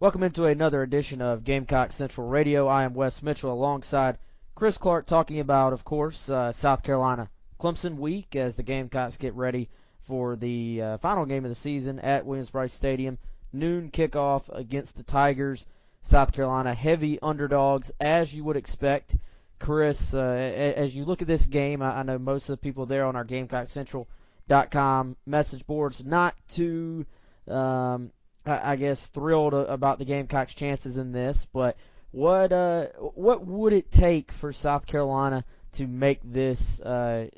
Welcome into another edition of Gamecock Central Radio. I am Wes Mitchell alongside Chris Clark talking about, of course, South Carolina Clemson week as the Gamecocks get ready for the final game of the season at Williams-Brice Stadium. Noon kickoff against the Tigers. South Carolina heavy underdogs, as you would expect. Chris, as you look at this game, I know most of the people there on our GamecockCentral.com message boards not too I guess thrilled about the Gamecocks' chances in this, but what would it take for South Carolina to make this not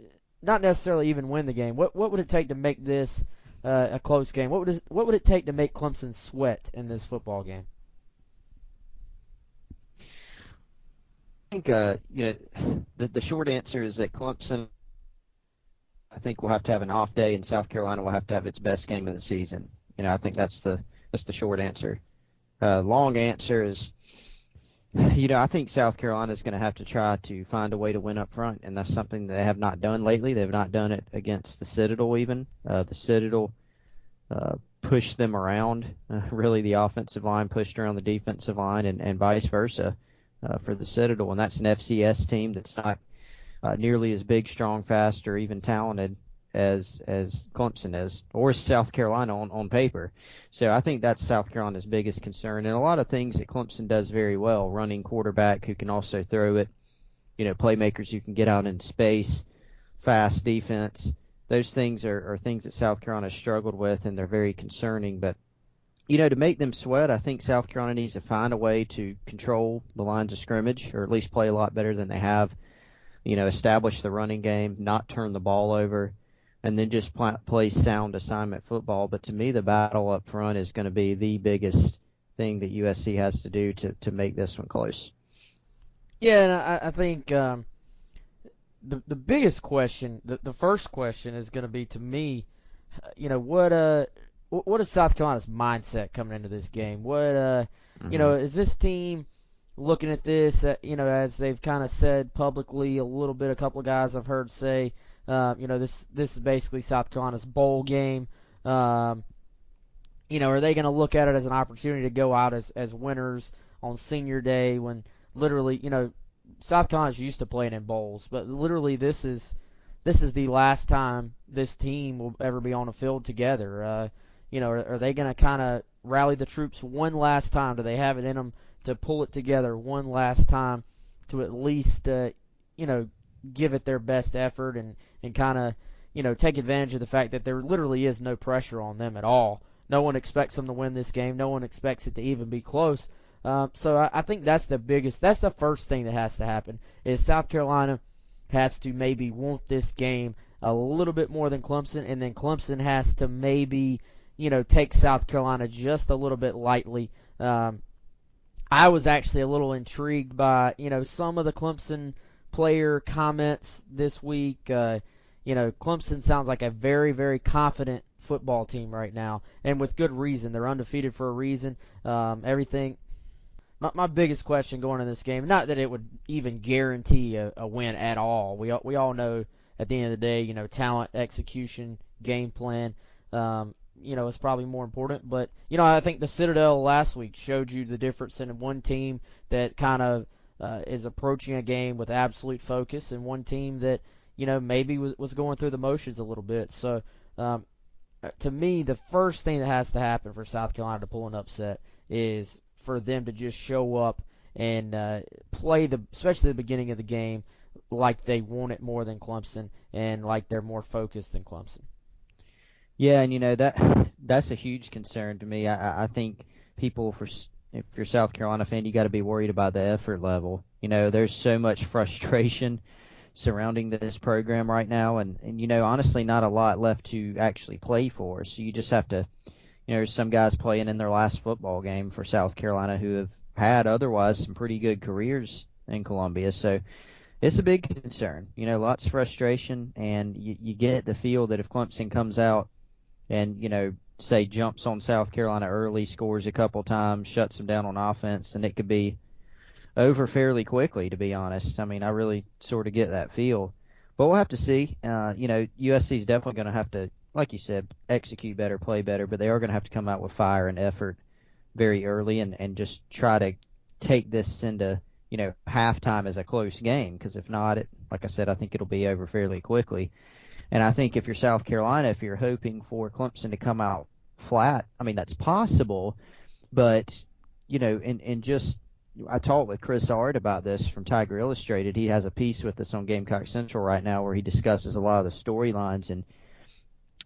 necessarily even win the game? What would it take to make this a close game? What would it take to make Clemson sweat in this football game? I think the short answer is that Clemson, I think, will have to have an off day, and South Carolina will have to have its best game of the season. I think that's the short answer. Long answer is, I think South Carolina is going to have to try to find a way to win up front, and that's something they have not done lately. They've not done it against the Citadel even. The Citadel pushed them around. Really, the offensive line pushed around the defensive line, and vice versa for the Citadel. And that's an FCS team that's not nearly as big, strong, fast, or even talented as Clemson is, or South Carolina on paper. So I think that's South Carolina's biggest concern. And a lot of things that Clemson does very well, running quarterback who can also throw it, playmakers who can get out in space, fast defense. Those things are things that South Carolina has struggled with, and they're very concerning. But, to make them sweat, I think South Carolina needs to find a way to control the lines of scrimmage, or at least play a lot better than they have, establish the running game, not turn the ball over, and then just play sound assignment football. But to me, the battle up front is going to be the biggest thing that USC has to do to make this one close. Yeah, and I think the biggest question, the first question is going to be, to me, what is South Carolina's mindset coming into this game? What is this team looking at this, as they've kind of said publicly a little bit, a couple of guys I've heard say, this is basically South Carolina's bowl game. Are they going to look at it as an opportunity to go out as winners on senior day when literally, South Carolina's used to playing in bowls, but literally this is the last time this team will ever be on a field together. Are they going to kind of rally the troops one last time? Do they have it in them to pull it together one last time to at least, give it their best effort and kind of, take advantage of the fact that there literally is no pressure on them at all. No one expects them to win this game. No one expects it to even be close. So I think that's the first thing that has to happen is South Carolina has to maybe want this game a little bit more than Clemson, and then Clemson has to maybe, take South Carolina just a little bit lightly. I was actually a little intrigued by, some of the Clemson player comments this week. Clemson sounds like a very, very confident football team right now, and with good reason. They're undefeated for a reason. Everything. My biggest question going into this game, not that it would even guarantee a win at all. We all know at the end of the day, talent, execution, game plan, is probably more important. But, I think the Citadel last week showed you the difference in one team that kind of is approaching a game with absolute focus, and one team that, maybe was going through the motions a little bit. So, to me, the first thing that has to happen for South Carolina to pull an upset is for them to just show up and play especially the beginning of the game, like they want it more than Clemson and like they're more focused than Clemson. Yeah, and that's a huge concern to me. I think people, if you're a South Carolina fan, you got to be worried about the effort level. There's so much frustration surrounding this program right now, and honestly, not a lot left to actually play for. So you just have to, there's some guys playing in their last football game for South Carolina who have had otherwise some pretty good careers in Columbia. So it's a big concern. Lots of frustration, and you get the feel that if Clemson comes out and, say jumps on South Carolina early, scores a couple times, shuts them down on offense, and it could be over fairly quickly, to be honest. I mean, I really sort of get that feel. But we'll have to see. USC is definitely going to have to, like you said, execute better, play better, but they are going to have to come out with fire and effort very early and just try to take this into, halftime as a close game. Because if not, like I said, I think it'll be over fairly quickly. And I think if you're South Carolina, if you're hoping for Clemson to come out flat, I mean, that's possible. But, and just I talked with Chris Ard about this from Tiger Illustrated. He has a piece with us on Gamecock Central right now where he discusses a lot of the storylines. And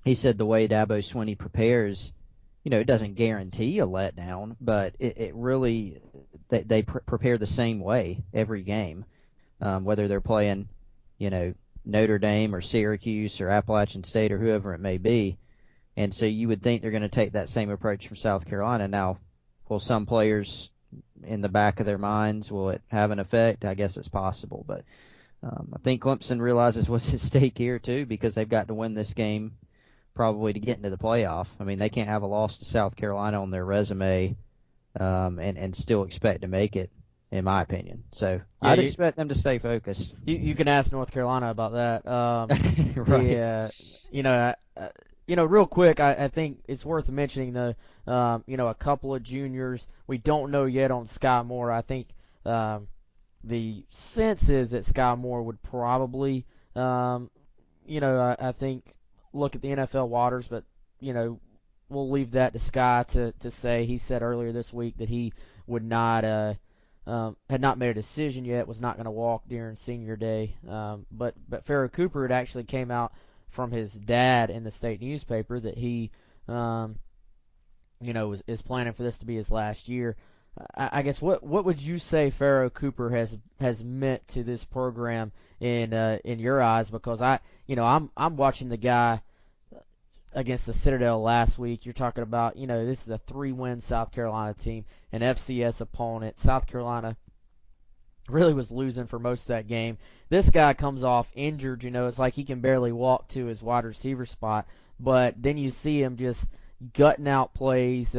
he said the way Dabo Swinney prepares, it doesn't guarantee a letdown, but it really, they prepare the same way every game, whether they're playing, Notre Dame or Syracuse or Appalachian State or whoever it may be. And so you would think they're going to take that same approach from South Carolina. Now, will some players in the back of their minds, will it have an effect? I guess it's possible. But I think Clemson realizes what's at stake here, too, because they've got to win this game probably to get into the playoff. I mean, they can't have a loss to South Carolina on their resume and still expect to make it, in my opinion. So Yeah, I'd expect them to stay focused. you can ask North Carolina about that. Right. Real quick, I think it's worth mentioning a couple of juniors. We don't know yet on Sky Moore. I think the sense is that Sky Moore would probably, I think look at the NFL waters, but we'll leave that to Sky to say. He said earlier this week that he would not had not made a decision yet, was not going to walk during senior day. But Pharaoh Cooper had actually came out from his dad in the state newspaper that he is planning for this to be his last year. I guess what would you say Pharaoh Cooper has meant to this program in your eyes? Because I'm watching the guy against the Citadel last week. You're talking about, this is a 3-win South Carolina team, an FCS opponent. South Carolina really was losing for most of that game. This guy comes off injured, it's like he can barely walk to his wide receiver spot, but then you see him just gutting out plays,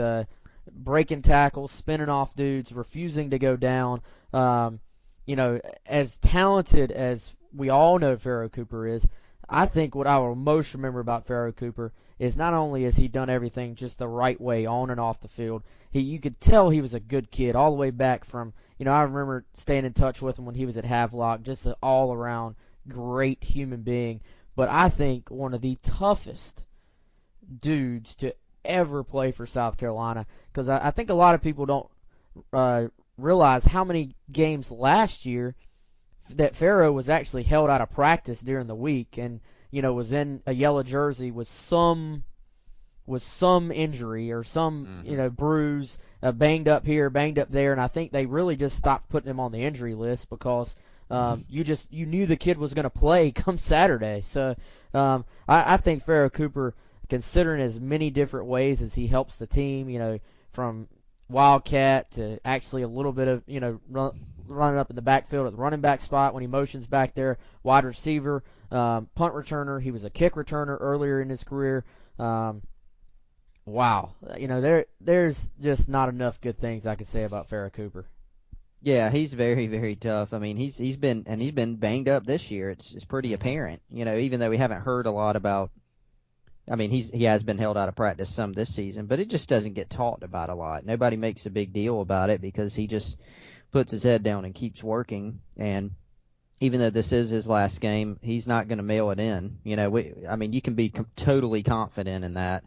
breaking tackles, spinning off dudes, refusing to go down. As talented as we all know Pharaoh Cooper is, I think what I will most remember about Pharaoh Cooper is not only has he done everything just the right way on and off the field, you could tell he was a good kid all the way back from, I remember staying in touch with him when he was at Havelock, just an all-around great human being. But I think one of the toughest dudes to ever play for South Carolina, because I think a lot of people don't realize how many games last year that Pharaoh was actually held out of practice during the week and was in a yellow jersey with some injury or some bruise, banged up here, banged up there, and I think they really just stopped putting him on the injury list because you knew the kid was going to play come Saturday. So I think Pharaoh Cooper, considering as many different ways as he helps the team, from Wildcat to actually a little bit of running up in the backfield at the running back spot when he motions back there, wide receiver, punt returner. He was a kick returner earlier in his career. Wow, there's just not enough good things I could say about Pharaoh Cooper. Yeah, he's very, very tough. I mean, he's been banged up this year. It's pretty apparent. Even though we haven't heard a lot about. I mean, he has been held out of practice some this season, but it just doesn't get talked about a lot. Nobody makes a big deal about it because he just puts his head down and keeps working. And even though this is his last game, he's not going to mail it in. You can be totally confident in that.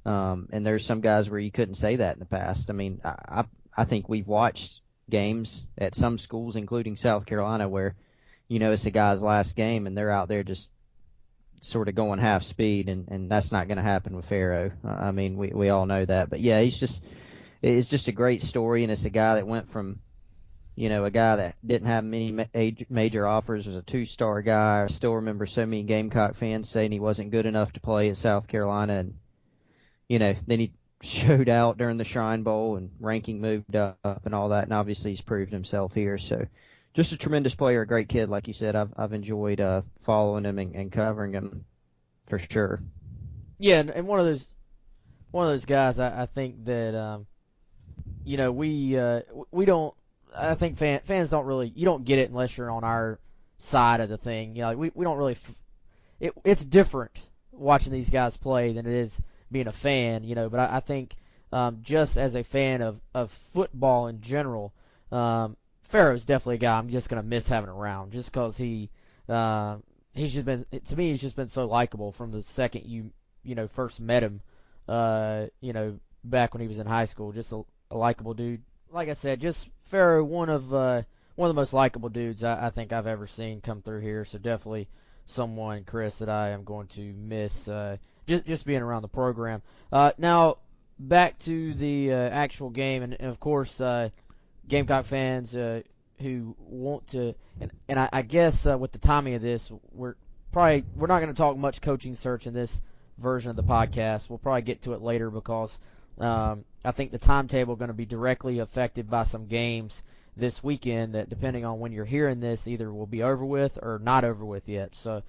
And there's some guys where you couldn't say that in the past. I mean, I think we've watched games at some schools, including South Carolina, where, it's a guy's last game and they're out there just sort of going half speed, and that's not going to happen with Pharaoh. I mean, we all know that. But yeah, it's just a great story, and it's a guy that went from, a guy that didn't have many major offers, was a 2-star guy. I still remember so many Gamecock fans saying he wasn't good enough to play at South Carolina, and then he showed out during the Shrine Bowl and ranking moved up and all that, and obviously he's proved himself here. So just a tremendous player, a great kid, like you said. I've enjoyed following him and covering him for sure. Yeah, and one of those guys I think that we don't. I think fans don't really. You don't get it unless you're on our side of the thing. We don't really. It's different watching these guys play than it is being a fan. But I think just as a fan of football in general, Farrow's definitely a guy I'm just gonna miss having around, just because he's just been to me he's just been so likable from the second you first met him, back when he was in high school, just a likable dude. Like I said, just Farrow, one of the most likable dudes I think I've ever seen come through here. So definitely someone, Chris, that I am going to miss just being around the program. Now back to the actual game, and of course, Gamecock fans who want to, and I guess with the timing of this, we're not going to talk much coaching search in this version of the podcast. We'll probably get to it later because I think the timetable is going to be directly affected by some games this weekend that, depending on when you're hearing this, either will be over with or not over with yet. So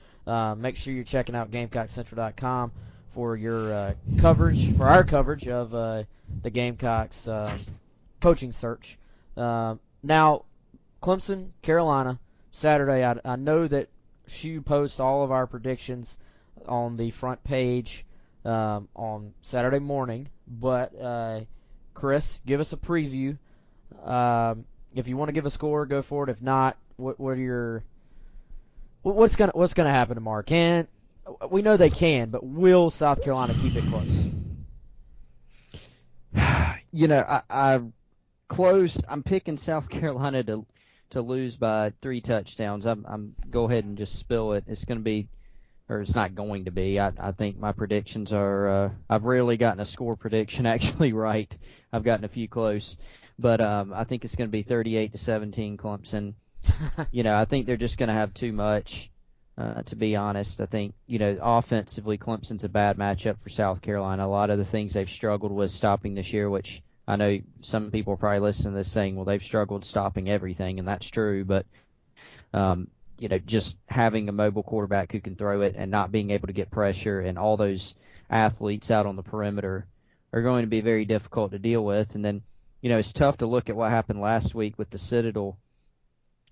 make sure you're checking out GamecockCentral.com for your coverage, for our coverage of the Gamecocks coaching search. Now, Clemson, Carolina, Saturday. I know that Shu posts all of our predictions on the front page on Saturday morning, but Chris, give us a preview. If you want to give a score, go for it. If not, what's gonna happen tomorrow? We know they can, but will South Carolina keep it close? I'm close. I'm picking South Carolina to lose by 3 touchdowns. I'm go ahead and just spill it. It's going to be, or it's not going to be. I think my predictions are. I've rarely gotten a score prediction actually right. I've gotten a few close, but I think it's going to be 38-17 Clemson. I think they're just going to have too much. To be honest, I think offensively Clemson's a bad matchup for South Carolina. A lot of the things they've struggled with stopping this year, which I know some people probably listen to this saying, well, they've struggled stopping everything, and that's true, but just having a mobile quarterback who can throw it and not being able to get pressure and all those athletes out on the perimeter are going to be very difficult to deal with. And then, it's tough to look at what happened last week with the Citadel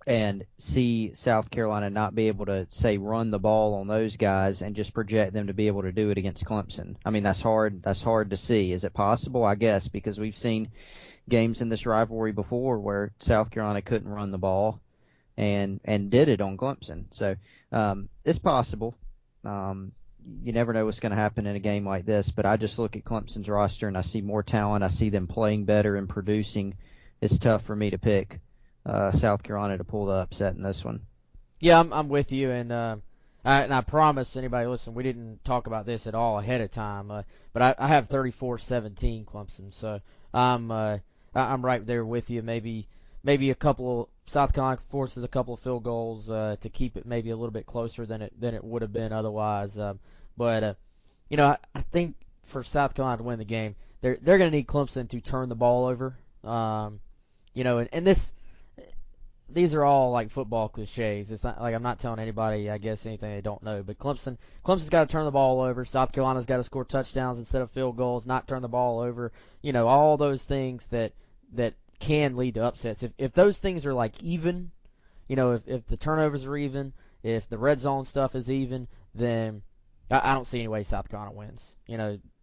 and see South Carolina not be able to, say, run the ball on those guys and just project them to be able to do it against Clemson. I mean, that's hard. That's hard to see. Is it possible? I guess, because we've seen games in this rivalry before where South Carolina couldn't run the ball and did it on Clemson. So it's possible. You never know what's going to happen in a game like this, but I just look at Clemson's roster and I see more talent. I see them playing better and producing. It's tough for me to pick South Carolina to pull the upset in this one. Yeah, I'm with you, and I promise anybody listen, we didn't talk about this at all ahead of time, but I have 34-17 Clemson, so I'm right there with you. Maybe a couple of South Carolina forces a couple of field goals to keep it maybe a little bit closer than it would have been otherwise. But I think for South Carolina to win the game, they're going to need Clemson to turn the ball over. And these are all like football cliches. It's not like I'm not telling anybody, I guess, anything they don't know. But Clemson's got to turn the ball over. South Carolina's got to score touchdowns instead of field goals, not turn the ball over. All those things that can lead to upsets. If those things are like even, if the turnovers are even, if the red zone stuff is even, then I don't see any way South Carolina wins.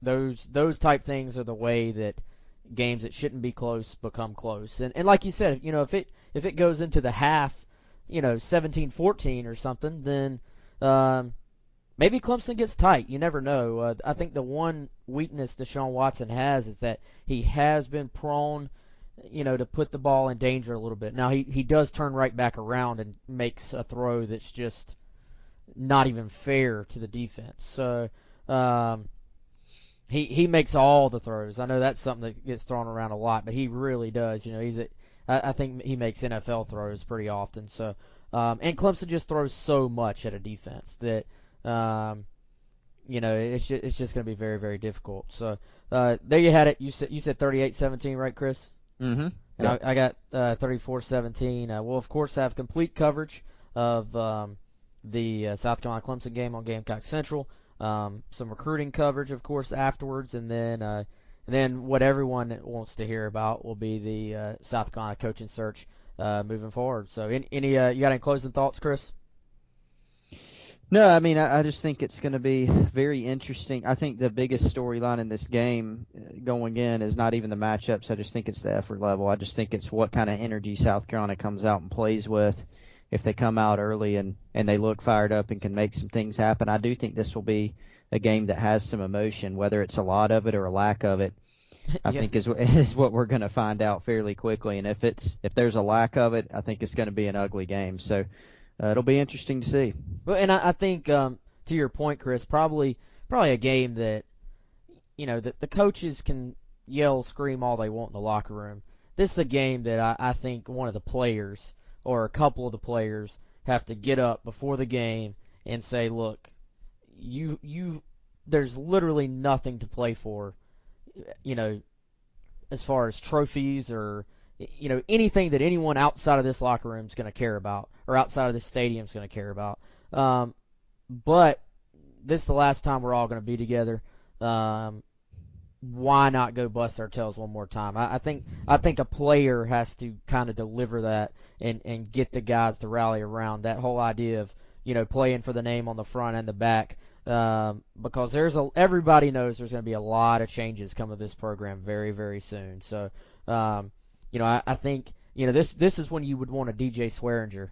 Those type things are the way that games that shouldn't be close become close. And like you said, if it goes into the half, 17-14 or something, then maybe Clemson gets tight. You never know. I think the one weakness Deshaun Watson has is that he has been prone, to put the ball in danger a little bit. Now he does turn right back around and makes a throw that's just not even fair to the defense. So he makes all the throws. I know that's something that gets thrown around a lot, but he really does. I think he makes NFL throws pretty often. So and Clemson just throws so much at a defense that it's just going to be very, very difficult. So there you had it. You said 38-17, right, Chris? Mm-hmm. And Yep. I got 34-17. We'll of course have complete coverage of the South Carolina Clemson game on Gamecock Central. Some recruiting coverage, of course, afterwards, and then what everyone wants to hear about will be the South Carolina coaching search moving forward. So, you got any closing thoughts, Chris? No, I mean, I just think it's going to be very interesting. I think the biggest storyline in this game going in is not even the matchups. I just think it's the effort level. I just think it's what kind of energy South Carolina comes out and plays with. If they come out early and they look fired up and can make some things happen, I do think this will be a game that has some emotion, whether it's a lot of it or a lack of it. I Yeah. think is what we're going to find out fairly quickly. And if there's a lack of it, I think it's going to be an ugly game. So it'll be interesting to see. Well, and I think to your point, Chris, probably a game that the coaches can yell, scream all they want in the locker room. This is a game that I think one of the players or a couple of the players have to get up before the game and say, look, you there's literally nothing to play for, you know, as far as trophies or anything that anyone outside of this locker room is going to care about or outside of this stadium is going to care about. Um, but this is the last time we're all going to be together. Um, why not go bust our tails one more time? I think a player has to kind of deliver that and get the guys to rally around that whole idea of playing for the name on the front and the back. Because everybody knows there's going to be a lot of changes coming to this program very very soon. So I think this is when you would want a DJ Swearinger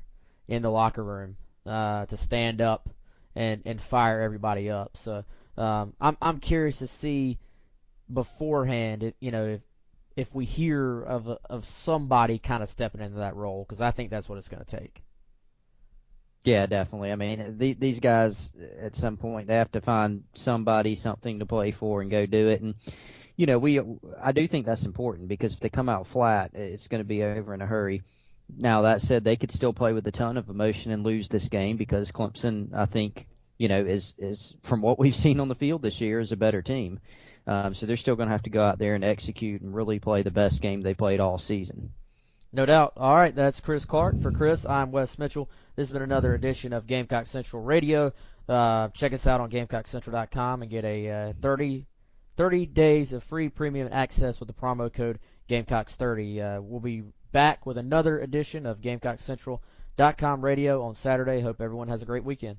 in the locker room to stand up and fire everybody up. So I'm curious to see beforehand, if we hear of somebody kind of stepping into that role, because I think that's what it's going to take. Yeah, definitely. I mean, these guys at some point they have to find somebody, something to play for, and go do it. And I do think that's important because if they come out flat, it's going to be over in a hurry. Now that said, they could still play with a ton of emotion and lose this game because Clemson, I think, is from what we've seen on the field this year, is a better team. So they're still going to have to go out there and execute and really play the best game they played all season. No doubt. All right, that's Chris Clark. For Chris, I'm Wes Mitchell. This has been another edition of Gamecock Central Radio. Check us out on GamecockCentral.com and get a 30 days of free premium access with the promo code Gamecocks30. We'll be back with another edition of GamecockCentral.com radio on Saturday. Hope everyone has a great weekend.